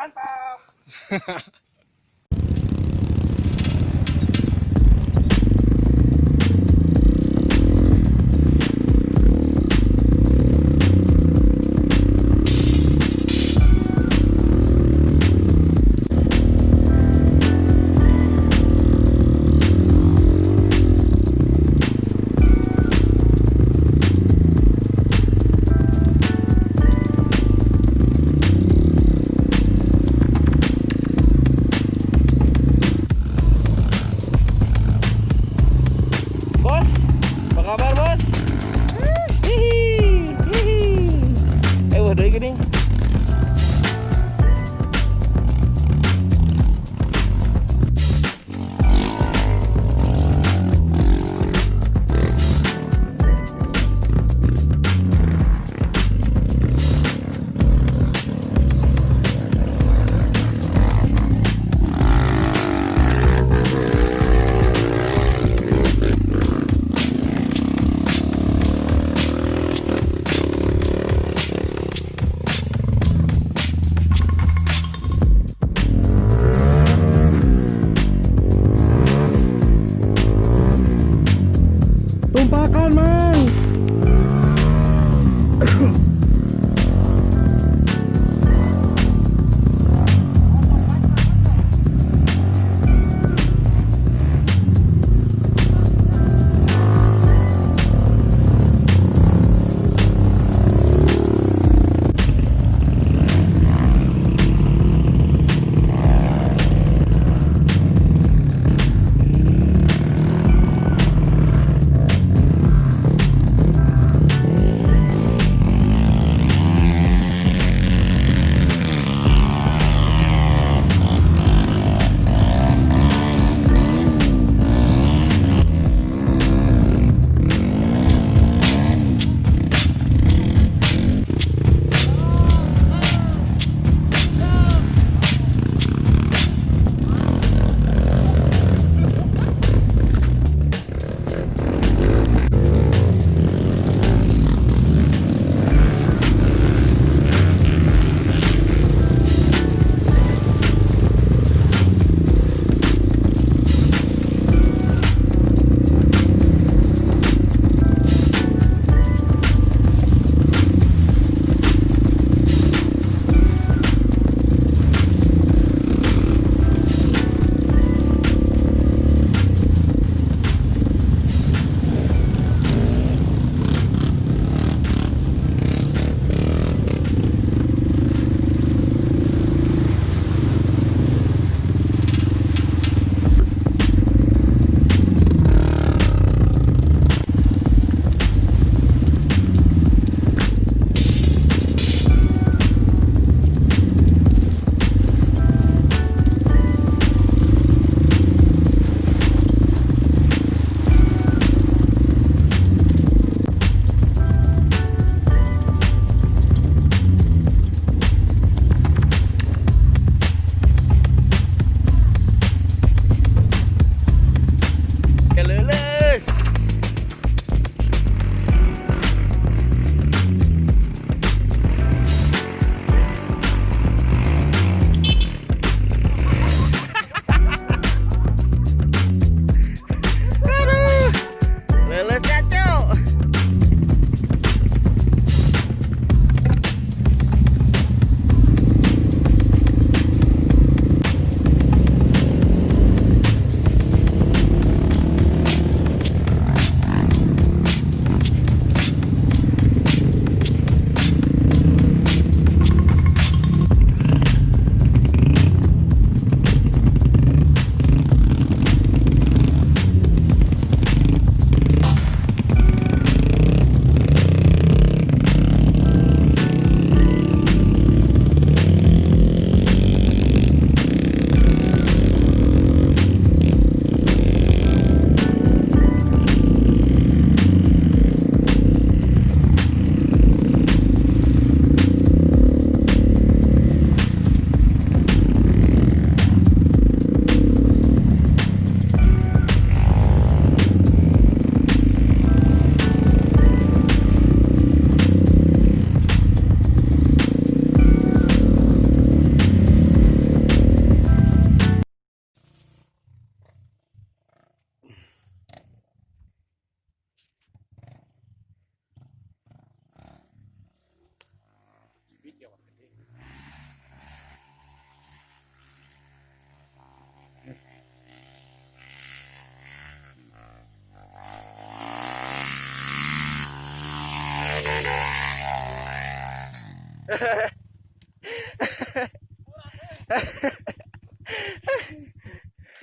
Mantap. Bos, apa kabar bos? Hihi, hihi. Wah dari gini.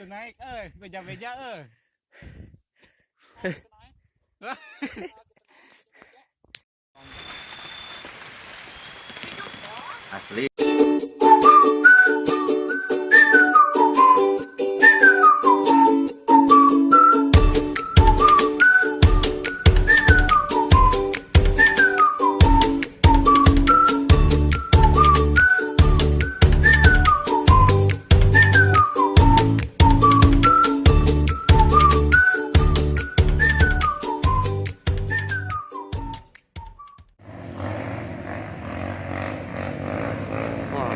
Naik beja-beja Asli.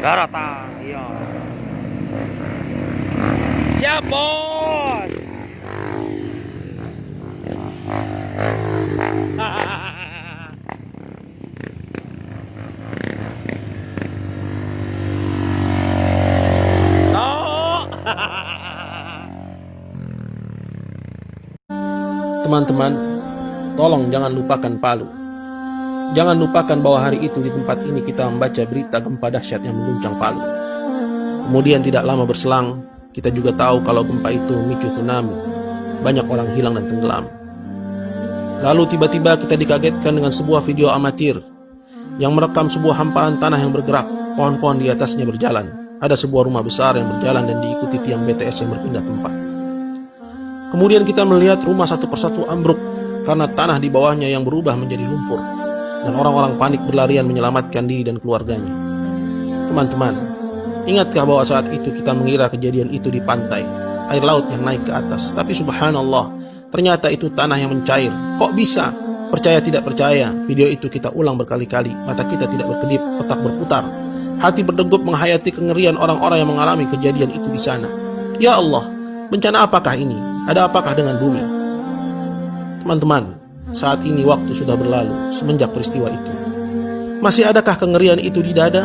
Daratan, iya. Siap, bos. Teman-teman, tolong jangan lupakan Palu. Jangan lupakan bahwa hari itu di tempat ini kita membaca berita gempa dahsyat yang mengguncang Palu. Kemudian tidak lama berselang, kita juga tahu kalau gempa itu memicu tsunami. Banyak orang hilang dan tenggelam. Lalu tiba-tiba kita dikagetkan dengan sebuah video amatir yang merekam sebuah hamparan tanah yang bergerak, pohon-pohon di atasnya berjalan. Ada sebuah rumah besar yang berjalan dan diikuti tiang BTS yang berpindah tempat. Kemudian kita melihat rumah satu persatu ambruk karena tanah di bawahnya yang berubah menjadi lumpur. Dan orang-orang panik berlarian menyelamatkan diri dan keluarganya. Teman-teman, ingatkah bahwa saat itu kita mengira kejadian itu di pantai, air laut yang naik ke atas. Tapi subhanallah, ternyata itu tanah yang mencair. Kok bisa? Percaya tidak percaya, video itu kita ulang berkali-kali. Mata kita tidak berkedip, otak berputar. Hati berdegup menghayati kengerian orang-orang yang mengalami kejadian itu di sana. Ya Allah, bencana apakah ini? Ada apakah dengan bumi? Teman-teman, saat ini waktu sudah berlalu semenjak peristiwa itu. Masih adakah kengerian itu di dada?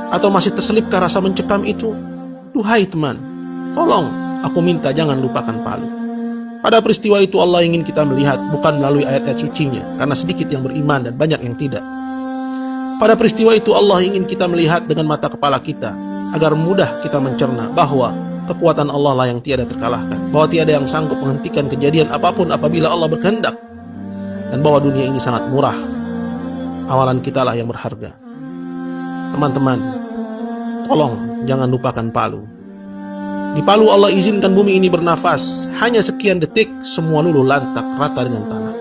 Atau masih terselipkah rasa mencekam itu? Duhai teman, tolong, aku minta jangan lupakan Palu. Pada peristiwa itu Allah ingin kita melihat bukan melalui ayat-ayat sucinya, karena sedikit yang beriman dan banyak yang tidak. Pada peristiwa itu Allah ingin kita melihat dengan mata kepala kita, agar mudah kita mencerna bahwa kekuatan Allah lah yang tiada terkalahkan, bahwa tiada yang sanggup menghentikan kejadian apapun apabila Allah berkehendak, dan bahwa dunia ini sangat murah. Amalan kita lah yang berharga. Teman-teman, tolong jangan lupakan Palu. Di Palu Allah izinkan bumi ini bernafas. Hanya sekian detik semua luluh lantak rata dengan tanah.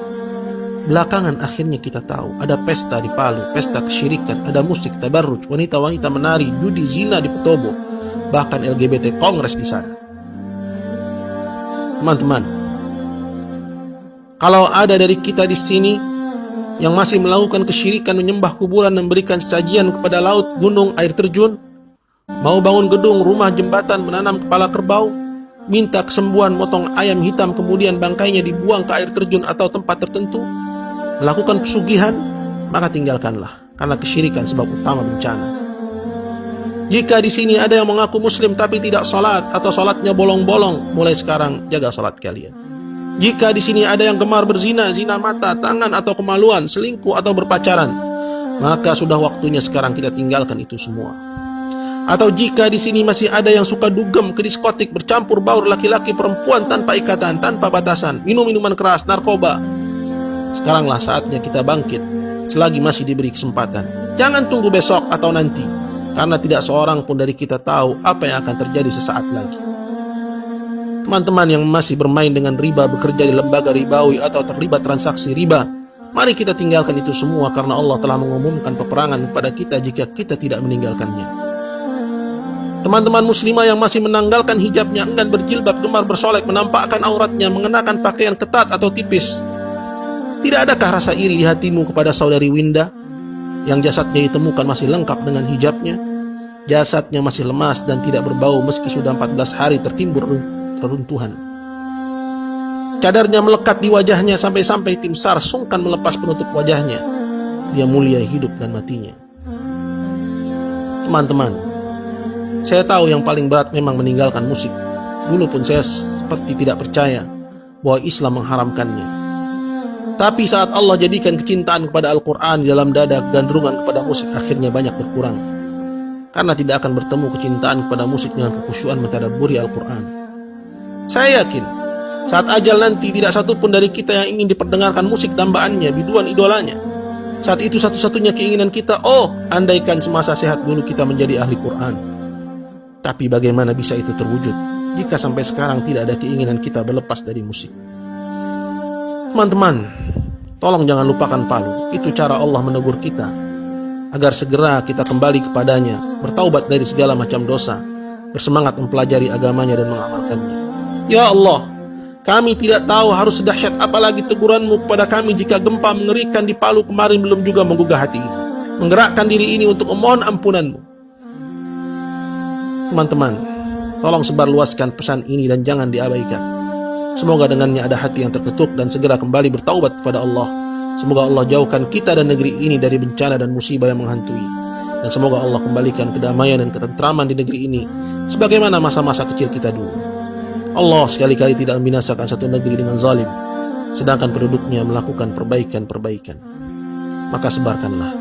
Belakangan akhirnya kita tahu ada pesta di Palu, pesta kesyirikan, ada musik, tabarruj, wanita-wanita menari, judi, zina di Petobo, bahkan LGBT kongres di sana. Teman-teman, kalau ada dari kita di sini yang masih melakukan kesyirikan, menyembah kuburan, memberikan sajian kepada laut, gunung, air terjun, mau bangun gedung, rumah, jembatan, menanam kepala kerbau, minta kesembuhan, motong ayam hitam kemudian bangkainya dibuang ke air terjun atau tempat tertentu, melakukan pesugihan, maka tinggalkanlah, karena kesyirikan sebab utama bencana. Jika di sini ada yang mengaku muslim tapi tidak salat atau salatnya bolong-bolong, mulai sekarang jaga salat kalian. Jika di sini ada yang gemar berzina, zina mata, tangan atau kemaluan, selingkuh atau berpacaran, maka sudah waktunya sekarang kita tinggalkan itu semua. Atau jika di sini masih ada yang suka dugem ke diskotik, bercampur baur laki-laki perempuan tanpa ikatan, tanpa batasan, minum minuman keras, narkoba, sekaranglah saatnya kita bangkit selagi masih diberi kesempatan. Jangan tunggu besok atau nanti, karena tidak seorang pun dari kita tahu apa yang akan terjadi sesaat lagi. Teman-teman yang masih bermain dengan riba, bekerja di lembaga ribawi atau terlibat transaksi riba, mari kita tinggalkan itu semua, karena Allah telah mengumumkan peperangan kepada kita jika kita tidak meninggalkannya. Teman-teman muslimah yang masih menanggalkan hijabnya, enggan berjilbab, gemar bersolek, menampakkan auratnya, mengenakan pakaian ketat atau tipis, tidak adakah rasa iri di hatimu kepada saudari Winda yang jasadnya ditemukan masih lengkap dengan hijabnya? Jasadnya masih lemas dan tidak berbau meski sudah 14 hari tertimbun reruntuhan. Cadarnya melekat di wajahnya sampai-sampai tim SAR sungkan melepas penutup wajahnya. Dia mulia hidup dan matinya. Teman-teman, saya tahu yang paling berat memang meninggalkan musik. Dulu pun saya seperti tidak percaya bahwa Islam mengharamkannya. Tapi saat Allah jadikan kecintaan kepada Al-Quran di dalam dada, gandrungan kepada musik akhirnya banyak berkurang. Karena tidak akan bertemu kecintaan kepada musik dengan kekhusyuan mentadabburi Al-Quran. Saya yakin, saat ajal nanti tidak satupun dari kita yang ingin diperdengarkan musik dambaannya, biduan idolanya. Saat itu satu-satunya keinginan kita, andaikan semasa sehat dulu kita menjadi ahli Quran. Tapi bagaimana bisa itu terwujud jika sampai sekarang tidak ada keinginan kita berlepas dari musik? Teman-teman, tolong jangan lupakan Palu. Itu cara Allah menegur kita agar segera kita kembali kepadanya, bertaubat dari segala macam dosa, bersemangat mempelajari agamanya dan mengamalkannya. Ya Allah, kami tidak tahu harus sedahsyat apa lagi teguranmu kepada kami jika gempa mengerikan di Palu kemarin belum juga menggugah hati ini, menggerakkan diri ini untuk memohon ampunanmu. Teman-teman, tolong sebarluaskan pesan ini dan jangan diabaikan. Semoga dengannya ada hati yang terketuk dan segera kembali bertaubat kepada Allah. Semoga Allah jauhkan kita dan negeri ini dari bencana dan musibah yang menghantui. Dan semoga Allah kembalikan kedamaian dan ketentraman di negeri ini sebagaimana masa-masa kecil kita dulu. Allah sekali-kali tidak membinasakan satu negeri dengan zalim, sedangkan penduduknya melakukan perbaikan-perbaikan. Maka sebarkanlah.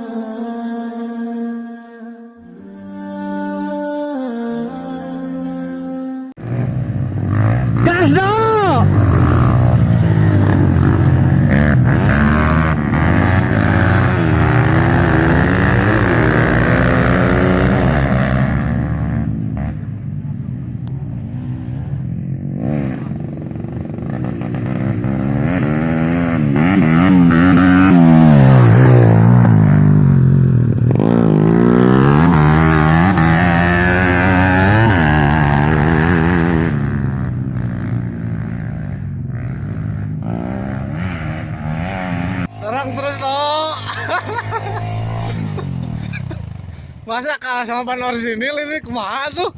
Gas dong. Dorong terus lo. Masa kalah sama ban orisinil ini kumaha tuh?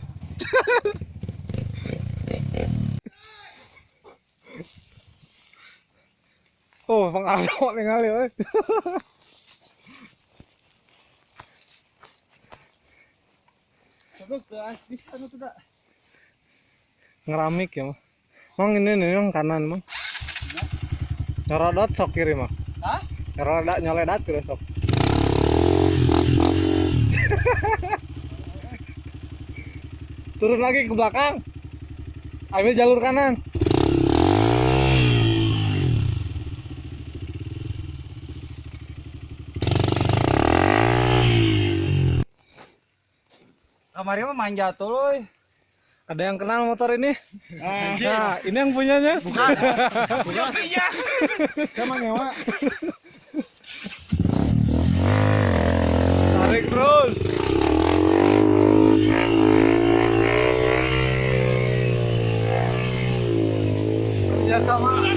Pengaruh ningali euy. Ngeramik ya mah. Mang ini nih yang kanan mang. Nyorodot sok kiri mah. Hah? Nyoledat kira sok. Turun lagi ke belakang. Ambil jalur kanan. Kemarin mah manja tuh loh. Ada yang kenal motor ini? Nah, ini yang punyanya? Bukan. Punya. Sama nyewa. Tarik terus. Kerja sama.